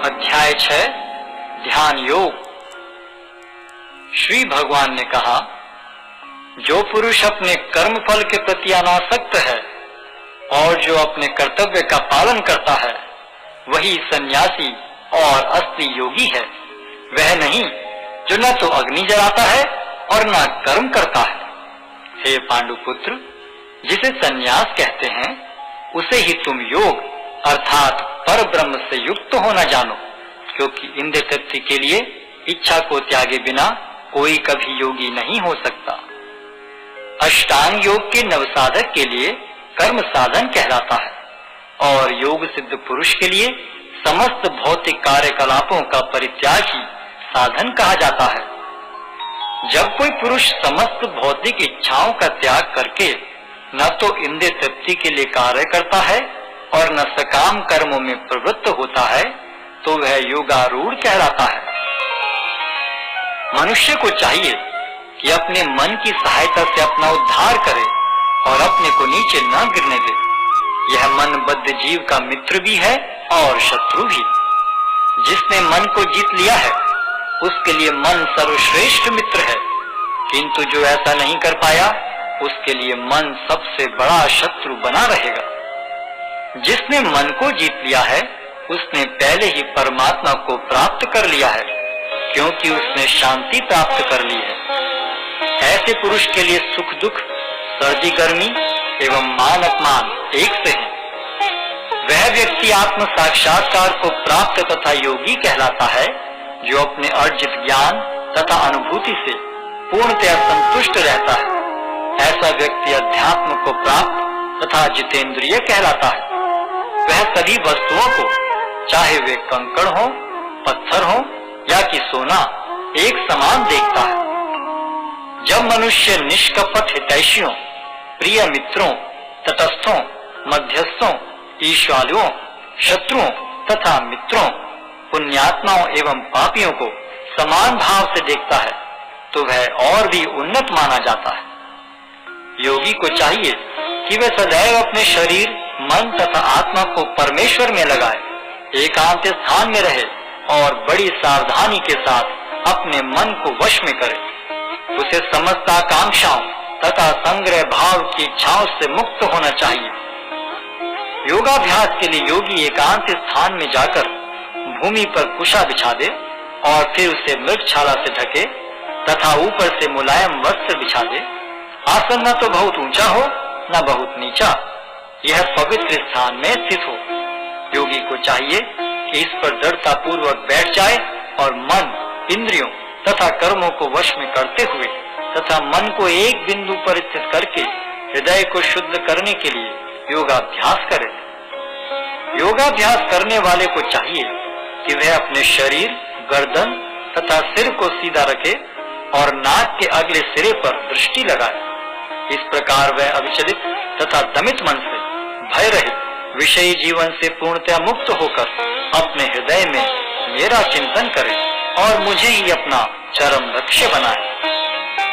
अध्याय 6 ध्यान योग। श्री भगवान ने कहा, जो पुरुष अपने कर्म फल के प्रति अनासक्त है और जो अपने कर्तव्य का पालन करता है वही सन्यासी और असली योगी है। वह नहीं जो न तो अग्नि जलाता है और न कर्म करता है। हे पांडुपुत्र, जिसे सन्यास कहते हैं उसे ही तुम योग अर्थात पर ब्रह्म से युक्त होना जानो, क्योंकि इंद्रिय तृप्ति के लिए इच्छा को त्यागे बिना कोई कभी योगी नहीं हो सकता। अष्टांग योग के नवसाधक के लिए कर्म साधन कहलाता है और योग सिद्ध पुरुष के लिए समस्त भौतिक कार्यकलापों का परित्याग ही साधन कहा जाता है। जब कोई पुरुष समस्त भौतिक इच्छाओं का त्याग करके न तो इंद्रिय तृप्ति के लिए कार्य करता है और न सकाम कर्मों में प्रवृत्त होता है तो वह योगारूढ़ कहलाता है। मनुष्य को चाहिए कि अपने मन की सहायता से अपना उद्धार करे और अपने को नीचे न गिरने दे। यह मनबद्ध जीव का मित्र भी है और शत्रु भी। जिसने मन को जीत लिया है उसके लिए मन सर्वश्रेष्ठ मित्र है, किंतु जो ऐसा नहीं कर पाया उसके लिए मन सबसे बड़ा शत्रु बना रहेगा। जिसने मन को जीत लिया है उसने पहले ही परमात्मा को प्राप्त कर लिया है, क्योंकि उसने शांति प्राप्त कर ली है। ऐसे पुरुष के लिए सुख दुख, सर्दी गर्मी एवं मान अपमान एक से हैं। वह व्यक्ति आत्म साक्षात्कार को प्राप्त तथा योगी कहलाता है, जो अपने अर्जित ज्ञान तथा अनुभूति से पूर्णतया संतुष्ट रहता है। ऐसा व्यक्ति अध्यात्म को प्राप्त तथा जितेंद्रिय कहलाता है। वह सभी वस्तुओं को, चाहे वे कंकड़ हो, पत्थर हो या कि सोना, एक समान देखता है। जब मनुष्य निष्कपट हितैषियों, प्रिय मित्रों, तटस्थों, मध्यस्थों, ईश्वालुओं, शत्रुओं तथा मित्रों, पुण्यात्माओं एवं पापियों को समान भाव से देखता है तो वह और भी उन्नत माना जाता है। योगी को चाहिए कि वह सदैव अपने शरीर, मन तथा आत्मा को परमेश्वर में लगाए, एकांत स्थान में रहे और बड़ी सावधानी के साथ अपने मन को वश में करे। उसे समस्त आकांक्षाओं तथा संग्रह भाव की इच्छाओं से मुक्त होना चाहिए। योगाभ्यास के लिए योगी एकांत स्थान में जाकर भूमि पर कुशा बिछा दे और फिर उसे मृगछाला से ढके तथा ऊपर से मुलायम वस्त्र बिछा दे। आसन न तो बहुत ऊंचा हो न बहुत नीचा, यह पवित्र स्थान में स्थित हो। योगी को चाहिए कि इस पर दृढ़ता पूर्वक बैठ जाए और मन, इंद्रियों तथा कर्मों को वश में करते हुए तथा मन को एक बिंदु पर स्थित करके हृदय को शुद्ध करने के लिए योगाभ्यास करे। योगाभ्यास करने वाले को चाहिए कि वह अपने शरीर, गर्दन तथा सिर को सीधा रखे और नाक के अगले सिरे पर दृष्टि लगाए। इस प्रकार वह अविचलित तथा दमित मन से, भय रहित, विषयी जीवन से पूर्णतया मुक्त होकर अपने हृदय में मेरा चिंतन करे और मुझे ही अपना चरम लक्ष्य बनाए।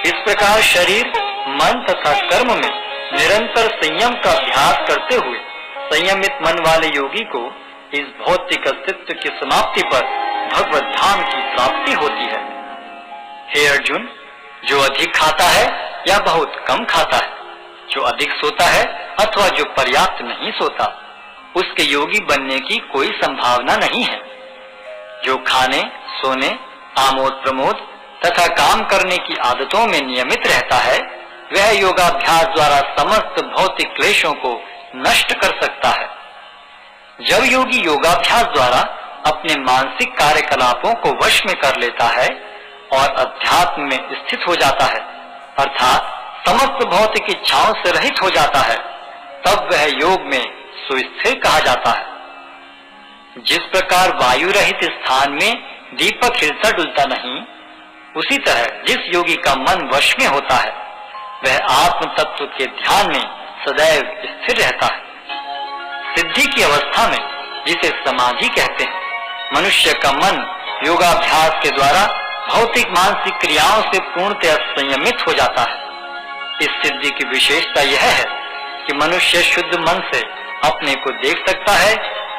इस प्रकार शरीर, मन तथा कर्म में निरंतर संयम का अभ्यास करते हुए संयमित मन वाले योगी को इस भौतिक अस्तित्व की समाप्ति पर भगवत धाम की प्राप्ति होती है। हे अर्जुन, जो अधिक खाता है या बहुत कम खाता है, जो अधिक सोता है अथवा जो पर्याप्त नहीं सोता, उसके योगी बनने की कोई संभावना नहीं है। जो खाने, सोने, आमोद प्रमोद तथा काम करने की आदतों में नियमित रहता है वह योगाभ्यास द्वारा समस्त भौतिक क्लेशों को नष्ट कर सकता है। जब योगी योगाभ्यास द्वारा अपने मानसिक कार्यकलापों को वश में कर लेता है और अध्यात्म में स्थित हो जाता है, अर्थात समस्त भौतिक इच्छाओं से रहित हो जाता है, तब वह योग में सुस्थिर कहा जाता है। जिस प्रकार वायु रहित स्थान में दीपक हिलता डुलता नहीं, उसी तरह जिस योगी का मन वश में होता है वह आत्म तत्व के ध्यान में सदैव स्थिर रहता है। सिद्धि की अवस्था में, जिसे समाधि कहते हैं, मनुष्य का मन योगाभ्यास के द्वारा भौतिक मानसिक क्रियाओं से पूर्णतः संयमित हो जाता है। इस सिद्धि की विशेषता यह है कि मनुष्य शुद्ध मन से अपने को देख सकता है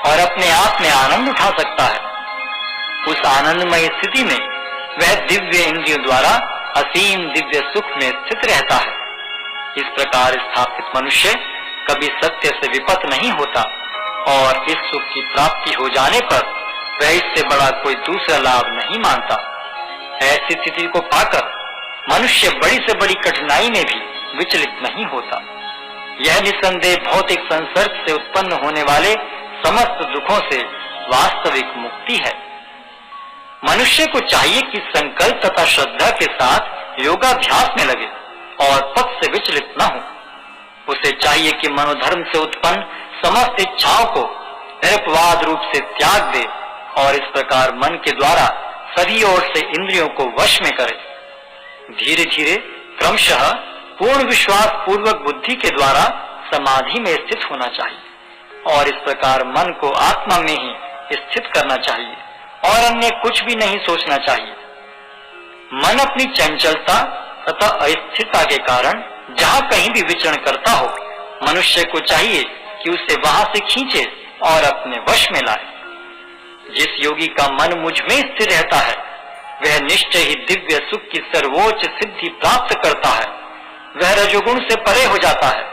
और अपने आप में आनंद उठा सकता है। उस आनंदमय स्थिति में वह दिव्य इंद्रियों द्वारा असीम दिव्य सुख में स्थित रहता है। इस प्रकार स्थापित मनुष्य कभी सत्य से विपत नहीं होता और इस सुख की प्राप्ति हो जाने पर वह इससे बड़ा कोई दूसरा लाभ नहीं मानता। ऐसी स्थिति को पाकर मनुष्य बड़ी से बड़ी कठिनाई में भी विचलित नहीं होता। यह निसंदेह भौतिक संसर्ग से उत्पन्न होने वाले समस्त दुखों से वास्तविक मुक्ति है। मनुष्य को चाहिए कि संकल्प तथा श्रद्धा के साथ योगाभ्यास में लगे और पथ से विचलित न हो। उसे चाहिए कि मनोधर्म से उत्पन्न समस्त इच्छाओं को निरपवाद रूप से त्याग दे और इस प्रकार मन के द्वारा सभी ओर से इंद्रियों को वश में करे। धीरे धीरे क्रमशः पूर्ण विश्वास पूर्वक बुद्धि के द्वारा समाधि में स्थित होना चाहिए और इस प्रकार मन को आत्मा में ही स्थित करना चाहिए और अन्य कुछ भी नहीं सोचना चाहिए। मन अपनी चंचलता तथा अस्थिरता के कारण जहाँ कहीं भी विचरण करता हो, मनुष्य को चाहिए कि उसे वहां से खींचे और अपने वश में लाए। जिस योगी का मन मुझ में स्थिर रहता है वह निश्चय ही दिव्य सुख की सर्वोच्च सिद्धि प्राप्त करता है। वह रजोगुण से परे हो जाता है।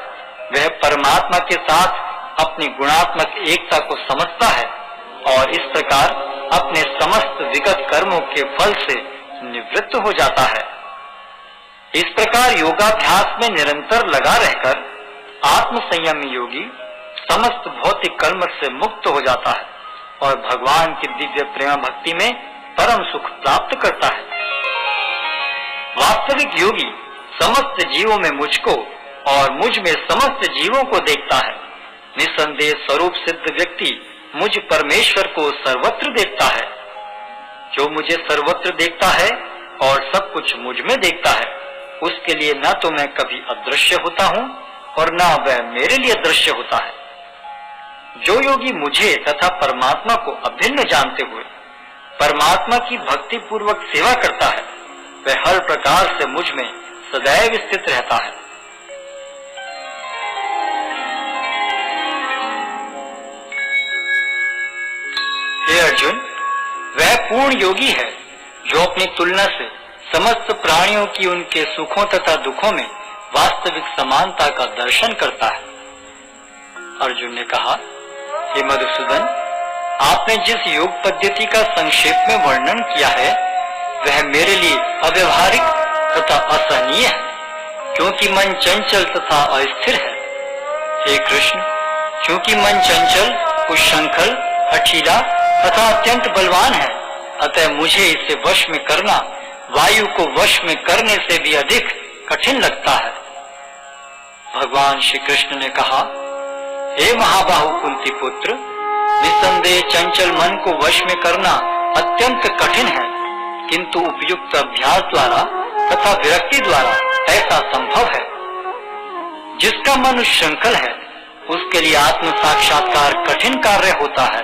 वह परमात्मा के साथ अपनी गुणात्मक एकता को समझता है और इस प्रकार अपने समस्त विगत कर्मों के फल से निवृत्त हो जाता है। इस प्रकार योगाभ्यास में निरंतर लगा रहकर आत्म संयमी योगी समस्त भौतिक कर्म से मुक्त हो जाता है और भगवान की दिव्य प्रेम भक्ति में परम सुख प्राप्त करता है। वास्तविक योगी समस्त जीवों में मुझको और मुझ में समस्त जीवों को देखता है। निसंदेह स्वरूप सिद्ध व्यक्ति मुझ परमेश्वर को सर्वत्र देखता है। जो मुझे सर्वत्र देखता है और सब कुछ मुझ में देखता है, उसके लिए न तो मैं कभी अदृश्य होता हूँ और न वह मेरे लिए दृश्य होता है। जो योगी मुझे तथा परमात्मा को अभिन्न जानते हुए परमात्मा की भक्ति पूर्वक सेवा करता है, वह हर प्रकार से मुझ में सदैव स्थित रहता है। हे अर्जुन, वह पूर्ण योगी है जो अपनी तुलना से समस्त प्राणियों की उनके सुखों तथा दुखों में वास्तविक समानता का दर्शन करता है। अर्जुन ने कहा, हे मधुसूदन, आपने जिस योग पद्धति का संक्षेप में वर्णन किया है वह मेरे लिए अव्यवहारिक तथा असहनीय है, क्योंकि मन चंचल तथा अस्थिर है। हे कृष्ण, क्योंकि मन चंचल, उच्छृंखल, हठीला तथा अत्यंत बलवान है, अतः मुझे इसे वश में करना वायु को वश में करने से भी अधिक कठिन लगता है। भगवान श्री कृष्ण ने कहा, हे महाबाहु कुंती पुत्र, निसंदेह चंचल मन को वश में करना अत्यंत कठिन है, किंतु उपयुक्त अभ्यास द्वारा तथा विरक्ति द्वारा ऐसा संभव है। जिसका मन उच्छृंखल है उसके लिए आत्म साक्षात्कार कठिन कार्य होता है,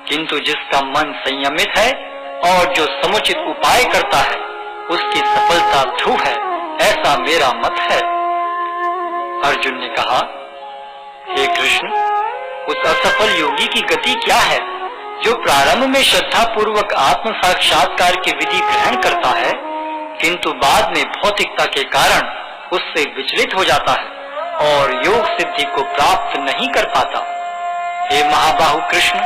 किंतु जिसका मन संयमित है और जो समुचित उपाय करता है उसकी सफलता ध्रुव है, ऐसा मेरा मत है। अर्जुन ने कहा, हे कृष्ण, उस असफल योगी की गति क्या है जो प्रारंभ में श्रद्धा पूर्वक आत्म साक्षात्कार की विधि ग्रहण करता है, किंतु बाद में भौतिकता के कारण उससे विचलित हो जाता है और योग सिद्धि को प्राप्त नहीं कर पाता। हे महाबाहु कृष्ण,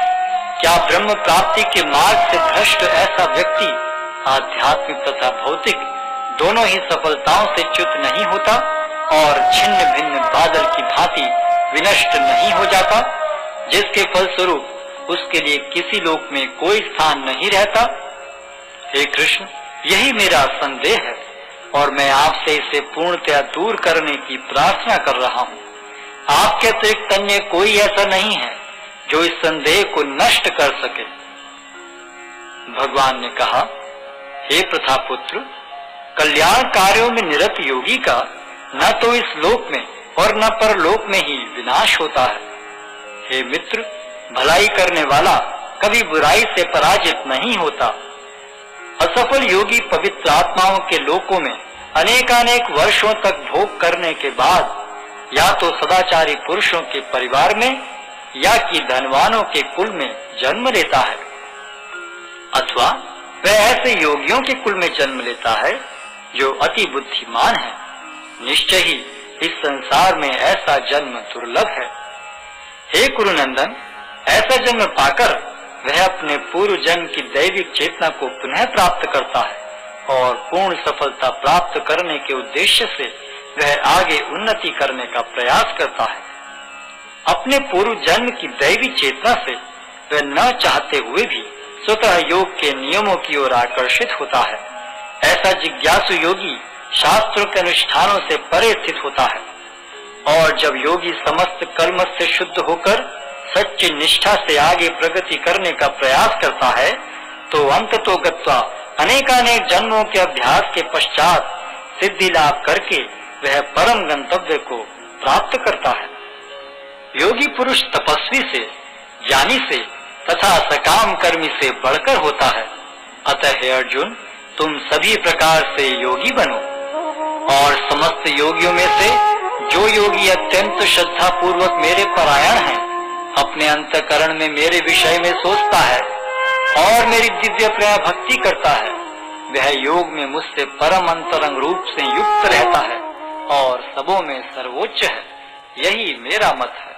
क्या ब्रह्म प्राप्ति के मार्ग से भ्रष्ट ऐसा व्यक्ति आध्यात्मिक तथा भौतिक दोनों ही सफलताओं से च्युत नहीं होता और छिन्न भिन्न बादल की भांति विनष्ट नहीं हो जाता, जिसके फलस्वरूप उसके लिए किसी लोक में कोई स्थान नहीं रहता? हे कृष्ण, यही मेरा संदेह है और मैं आपसे इसे पूर्णतया दूर करने की प्रार्थना कर रहा हूँ। आपके अतिरिक्त अन्य कोई ऐसा नहीं है जो इस संदेह को नष्ट कर सके। भगवान ने कहा, हे प्रथापुत्र, कल्याण कार्यों में निरत योगी का न तो इस लोक में और न परलोक में ही विनाश होता है। हे मित्र, भलाई करने वाला कभी बुराई से पराजित नहीं होता। असफल योगी पवित्र आत्माओं के लोकों में अनेकानेक वर्षों तक भोग करने के बाद या तो सदाचारी पुरुषों के परिवार में या कि धनवानों के कुल में जन्म लेता है। अथवा वह ऐसे योगियों के कुल में जन्म लेता है जो अति बुद्धिमान है। निश्चय ही इस संसार में ऐसा जन्म दुर्लभ है। हे कुरुनंदन, ऐसा जन्म पाकर वह अपने पूर्व जन्म की दैविक चेतना को पुनः प्राप्त करता है और पूर्ण सफलता प्राप्त करने के उद्देश्य से वह आगे उन्नति करने का प्रयास करता है। अपने पूर्व जन्म की दैवी चेतना से वह न चाहते हुए भी स्वतः योग के नियमों की ओर आकर्षित होता है। ऐसा जिज्ञासु योगी शास्त्रों के अनुष्ठानों से परे स्थित होता है और जब योगी समस्त कर्म से शुद्ध होकर सच्ची निष्ठा से आगे प्रगति करने का प्रयास करता है तो अंततो गत्वा अनेकानेक जन्मों के अभ्यास के पश्चात सिद्धि लाभ करके वह परम गंतव्य को प्राप्त करता है। योगी पुरुष तपस्वी से, ज्ञानी से तथा सकाम कर्मी से बढ़कर होता है। अतः हे अर्जुन, तुम सभी प्रकार से योगी बनो और समस्त योगियों में से जो योगी अत्यंत श्रद्धा पूर्वक मेरे परायण है, अपने अंतःकरण में मेरे विषय में सोचता है और मेरी दिव्य प्रेम भक्ति करता है, वह योग में मुझसे परम अंतरंग रूप से युक्त रहता है और सबों में सर्वोच्च है। यही मेरा मत है।